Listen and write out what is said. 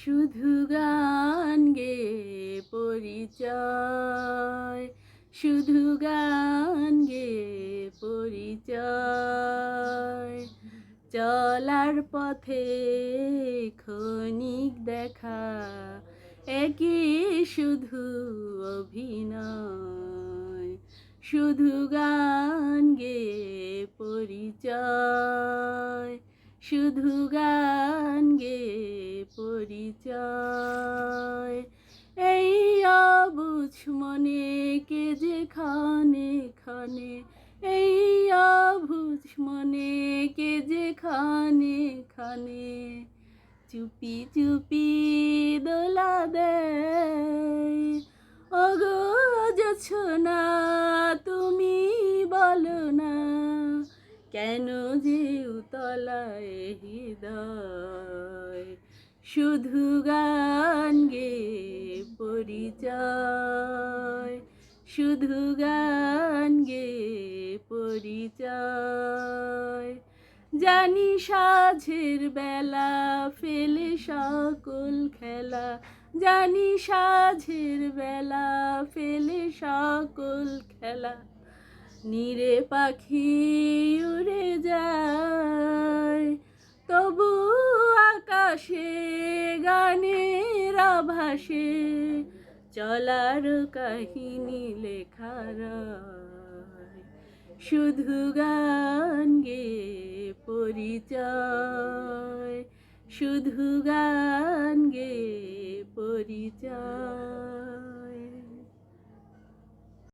শুধু গান গেয়ে পরিচয়, শুধু গান গেয়ে পরিচয়। চলার পথে ক্ষণিক দেখা, একই শুধু অভিনয়। শুধু গান গেয়ে পরিচয়, শুধু গান গেয়ে পরিচয়। এই অবুঝ মনে কে যে ক্ষণে ক্ষণে, এই অবুঝ মনে কে যে ক্ষণে ক্ষণে চুপি চুপি দোলা দেয়। ওগো জোছনা তুমি বলো না, কেন যে উতলায় হৃদয়। শুধু গান গেয়ে পরিচয়, শুধু গান গেয়ে পরিচয়। জানি সাঝের বেলা ফেলে সকল খেলা, জানি সাঝের বেলা ফেলে সকল খেলা। নীরে পাখি উড়ে যায়, তবু আকাশে গানের আভাসে চলার কাহিনী লেখা রয়। শুধু গান গেয়ে পরিচয়, শুধু গান গেয়ে পরিচয়।